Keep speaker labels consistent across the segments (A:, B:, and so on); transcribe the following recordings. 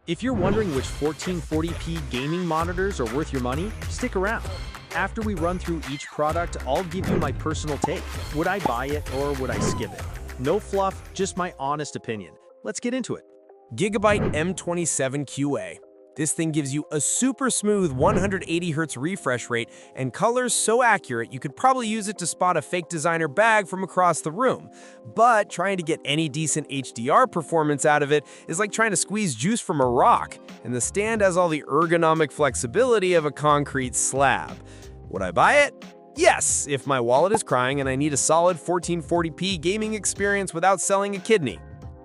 A: If you're wondering which 1440p gaming monitors are worth your money, stick around. After we run through each product, I'll give you my personal take. Would I buy it or would I skip it? No fluff, just my honest opinion. Let's get into it.
B: Gigabyte M27QA. This thing gives you a super smooth 180Hz refresh rate and colors so accurate you could probably use it to spot a fake designer bag from across the room. But trying to get any decent HDR performance out of it is like trying to squeeze juice from a rock, and the stand has all the ergonomic flexibility of a concrete slab. Would I buy it? Yes, if my wallet is crying and I need a solid 1440p gaming experience without selling a kidney.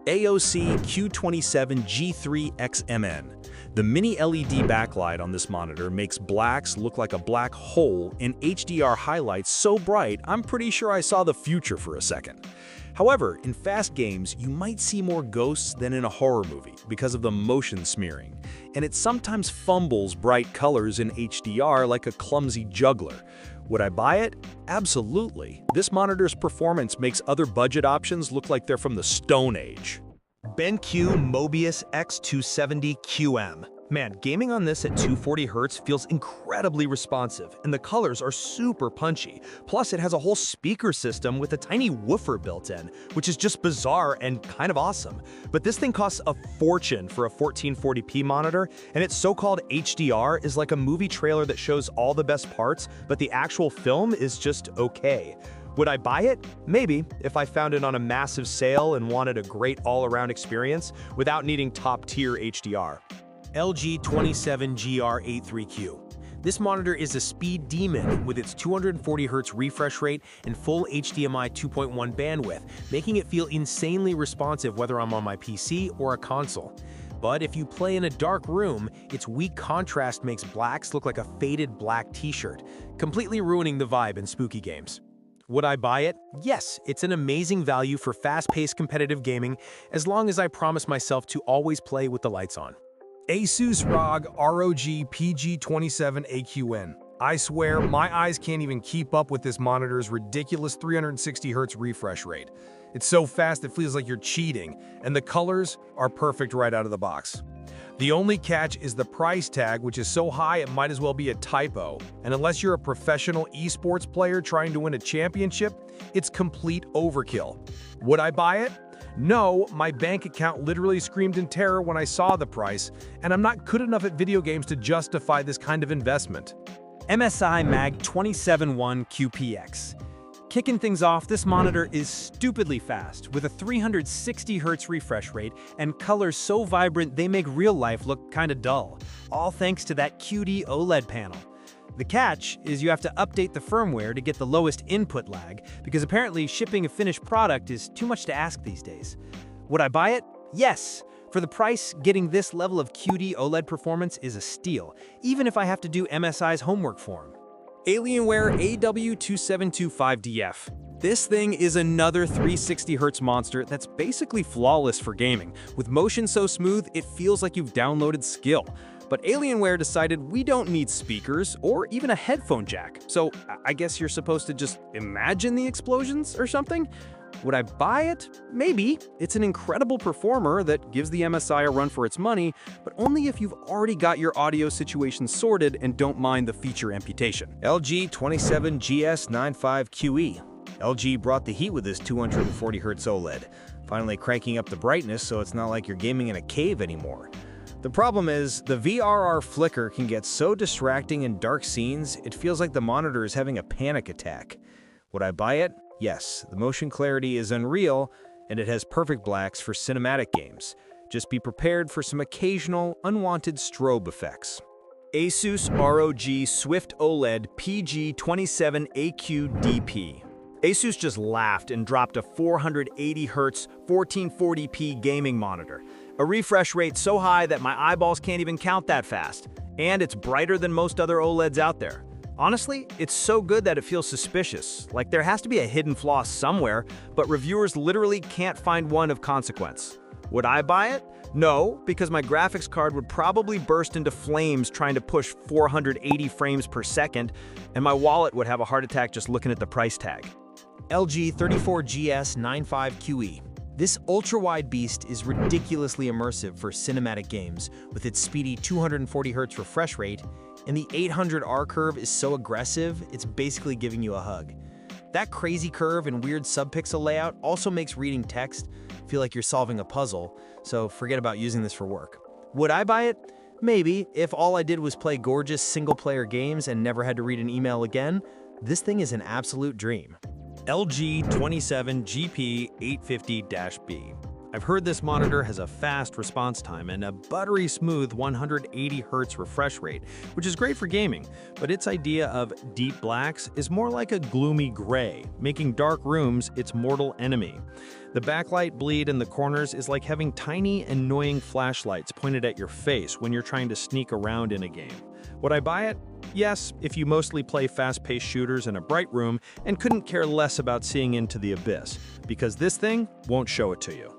A: AOC Q27G3XMN. The mini LED backlight on this monitor makes blacks look like a black hole and HDR highlights so bright I'm pretty sure I saw the future for a second. However, in fast games, you might see more ghosts than in a horror movie because of the motion smearing, and it sometimes fumbles bright colors in HDR like a clumsy juggler. Would I buy it? Absolutely. This monitor's performance makes other budget options look like they're from the Stone Age.
C: BenQ Mobius X270QM. Man, gaming on this at 240Hz feels incredibly responsive, and the colors are super punchy. Plus, it has a whole speaker system with a tiny woofer built in, which is just bizarre and kind of awesome. But this thing costs a fortune for a 1440p monitor, and its so-called HDR is like a movie trailer that shows all the best parts, but the actual film is just okay. Would I buy it? Maybe, if I found it on a massive sale and wanted a great all-around experience without needing top-tier HDR.
B: LG 27GR83Q. This monitor is a speed demon with its 240Hz refresh rate and full HDMI 2.1 bandwidth, making it feel insanely responsive whether I'm on my PC or a console. But if you play in a dark room, its weak contrast makes blacks look like a faded black t-shirt, completely ruining the vibe in spooky games. Would I buy it? Yes, it's an amazing value for fast-paced competitive gaming as long as I promise myself to always play with the lights on.
D: Asus ROG PG27AQN. I swear, my eyes can't even keep up with this monitor's ridiculous 360Hz refresh rate. It's so fast it feels like you're cheating, and the colors are perfect right out of the box. The only catch is the price tag, which is so high it might as well be a typo. And unless you're a professional esports player trying to win a championship, it's complete overkill. Would I buy it? No, my bank account literally screamed in terror when I saw the price, and I'm not good enough at video games to justify this kind of investment.
A: MSI Mag 271QPX. Kicking things off, this monitor is stupidly fast, with a 360Hz refresh rate and colors so vibrant they make real life look kinda dull, all thanks to that QD OLED panel. The catch is you have to update the firmware to get the lowest input lag, because apparently shipping a finished product is too much to ask these days. Would I buy it? Yes! For the price, getting this level of QD OLED performance is a steal, even if I have to do MSI's homework for 'em. Alienware AW2725DF. This thing is another 360Hz monster that's basically flawless for gaming, with motion so smooth it feels like you've downloaded skill. But Alienware decided we don't need speakers or even a headphone jack, so I guess you're supposed to just imagine the explosions or something? Would I buy it? Maybe. It's an incredible performer that gives the MSI a run for its money, but only if you've already got your audio situation sorted and don't mind the feature amputation.
C: LG 27GS95QE. LG brought the heat with this 240Hz OLED, finally cranking up the brightness so it's not like you're gaming in a cave anymore. The problem is, the VRR flicker can get so distracting in dark scenes, it feels like the monitor is having a panic attack. Would I buy it? Yes, the motion clarity is unreal, and it has perfect blacks for cinematic games. Just be prepared for some occasional, unwanted strobe effects.
A: Asus ROG Swift OLED PG27AQDP. Asus just laughed and dropped a 480Hz 1440p gaming monitor. A refresh rate so high that my eyeballs can't even count that fast. And it's brighter than most other OLEDs out there. Honestly, it's so good that it feels suspicious, like there has to be a hidden flaw somewhere, but reviewers literally can't find one of consequence. Would I buy it? No, because my graphics card would probably burst into flames trying to push 480 frames per second, and my wallet would have a heart attack just looking at the price tag.
C: LG 34GS95QE. This ultra-wide beast is ridiculously immersive for cinematic games, with its speedy 240Hz refresh rate, and the 800R curve is so aggressive, it's basically giving you a hug. That crazy curve and weird subpixel layout also makes reading text feel like you're solving a puzzle, so forget about using this for work. Would I buy it? Maybe, if all I did was play gorgeous single-player games and never had to read an email again. This thing is an absolute dream.
B: LG 27GP850-B. I've heard this monitor has a fast response time and a buttery smooth 180Hz refresh rate, which is great for gaming, but its idea of deep blacks is more like a gloomy gray, making dark rooms its mortal enemy. The backlight bleed in the corners is like having tiny, annoying flashlights pointed at your face when you're trying to sneak around in a game. Would I buy it? Yes, if you mostly play fast-paced shooters in a bright room and couldn't care less about seeing into the abyss, because this thing won't show it to you.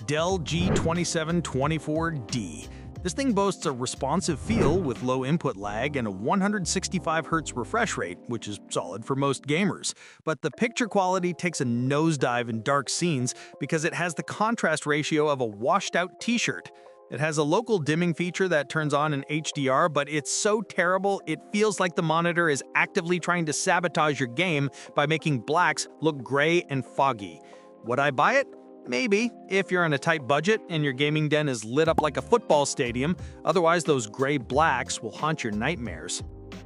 E: Dell G2724D. This thing boasts a responsive feel with low input lag and a 165Hz refresh rate, which is solid for most gamers. But the picture quality takes a nosedive in dark scenes because it has the contrast ratio of a washed-out t-shirt. It has a local dimming feature that turns on in HDR, but it's so terrible it feels like the monitor is actively trying to sabotage your game by making blacks look gray and foggy. Would I buy it? Maybe, if you're on a tight budget and your gaming den is lit up like a football stadium. Otherwise, those gray blacks will haunt your nightmares.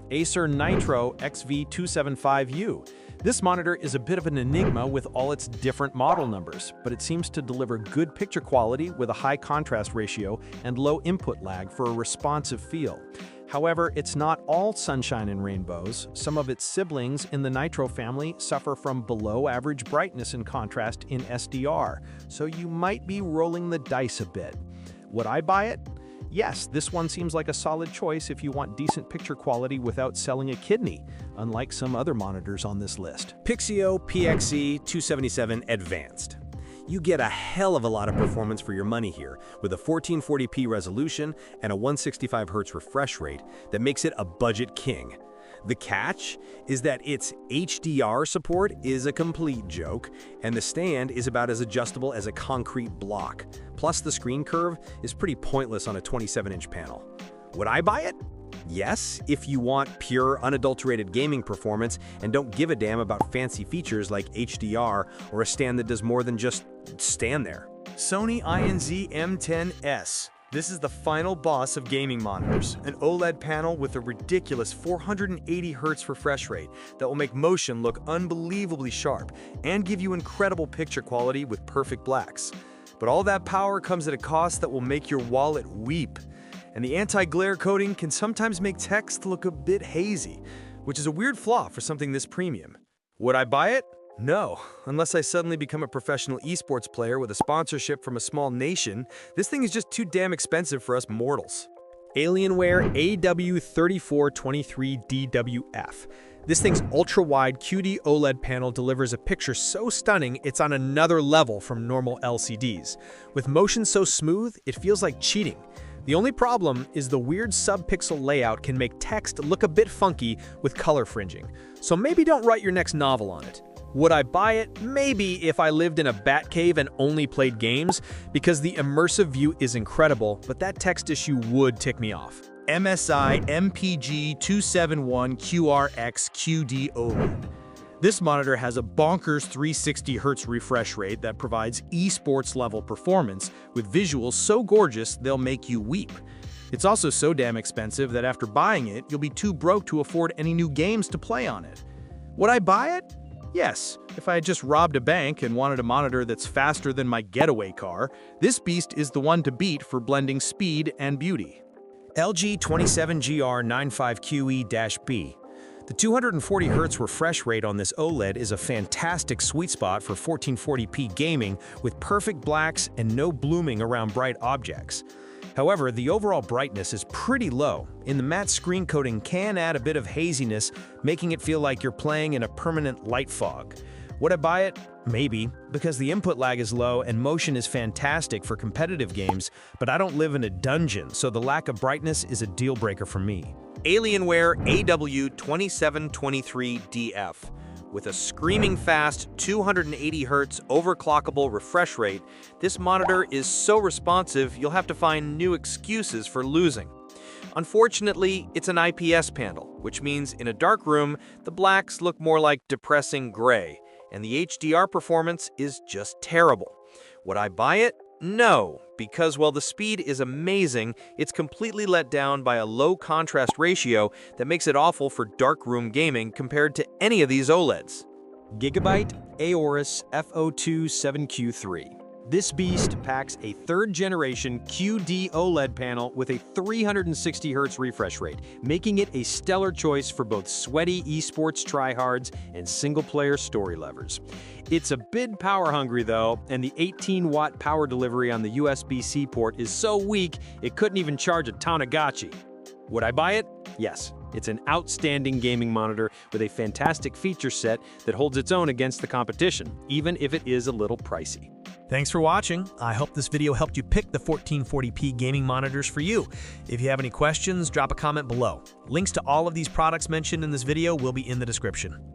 A: Acer Nitro XV275U. This monitor is a bit of an enigma with all its different model numbers, but it seems to deliver good picture quality with a high contrast ratio and low input lag for a responsive feel. However, it's not all sunshine and rainbows. Some of its siblings in the Nitro family suffer from below-average brightness and contrast in SDR, so you might be rolling the dice a bit. Would I buy it? Yes, this one seems like a solid choice if you want decent picture quality without selling a kidney, unlike some other monitors on this list.
B: Pixio PXE277 Advanced. You get a hell of a lot of performance for your money here, with a 1440p resolution and a 165Hz refresh rate that makes it a budget king. The catch is that its HDR support is a complete joke, and the stand is about as adjustable as a concrete block. Plus, the screen curve is pretty pointless on a 27-inch panel. Would I buy it? Yes, if you want pure, unadulterated gaming performance and don't give a damn about fancy features like HDR or a stand that does more than just stand there.
C: Sony INZ M10S. This is the final boss of gaming monitors, an OLED panel with a ridiculous 480Hz refresh rate that will make motion look unbelievably sharp and give you incredible picture quality with perfect blacks. But all that power comes at a cost that will make your wallet weep. And the anti-glare coating can sometimes make text look a bit hazy, which is a weird flaw for something this premium. Would I buy it? No, unless I suddenly become a professional esports player with a sponsorship from a small nation. This thing is just too damn expensive for us mortals.
A: Alienware AW3423DWF. This thing's ultra-wide QD OLED panel delivers a picture so stunning it's on another level from normal LCDs. With motion so smooth, it feels like cheating. The only problem is the weird subpixel layout can make text look a bit funky with color fringing. So maybe don't write your next novel on it. Would I buy it? Maybe if I lived in a bat cave and only played games, because the immersive view is incredible, but that text issue would tick me off.
C: MSI MPG271QRX QD OLED. This monitor has a bonkers 360Hz refresh rate that provides esports level performance with visuals so gorgeous they'll make you weep. It's also so damn expensive that after buying it, you'll be too broke to afford any new games to play on it. Would I buy it? Yes, if I had just robbed a bank and wanted a monitor that's faster than my getaway car, this beast is the one to beat for blending speed and beauty.
B: LG 27GR95QE-B. The 240Hz refresh rate on this OLED is a fantastic sweet spot for 1440p gaming with perfect blacks and no blooming around bright objects. However, the overall brightness is pretty low, and the matte screen coating can add a bit of haziness, making it feel like you're playing in a permanent light fog. Would I buy it? Maybe, because the input lag is low and motion is fantastic for competitive games, but I don't live in a dungeon, so the lack of brightness is a deal breaker for me.
C: Alienware AW2723DF.
B: With a screaming fast 280Hz overclockable refresh rate, this monitor is so responsive you'll have to find new excuses for losing. Unfortunately, it's an IPS panel, which means in a dark room, the blacks look more like depressing gray, and the HDR performance is just terrible. Would I buy it? No, because while the speed is amazing, it's completely let down by a low contrast ratio that makes it awful for dark room gaming compared to any of these OLEDs.
A: Gigabyte Aorus FO2 7Q3. This beast packs a third-generation QD OLED panel with a 360Hz refresh rate, making it a stellar choice for both sweaty esports tryhards and single-player story lovers. It's a bit power-hungry though, and the 18-watt power delivery on the USB-C port is so weak it couldn't even charge a Tamagotchi. Would I buy it? Yes. It's an outstanding gaming monitor with a fantastic feature set that holds its own against the competition, even if it is a little pricey.
B: Thanks for watching. I hope this video helped you pick the 1440p gaming monitors for you. If you have any questions, drop a comment below. Links to all of these products mentioned in this video will be in the description.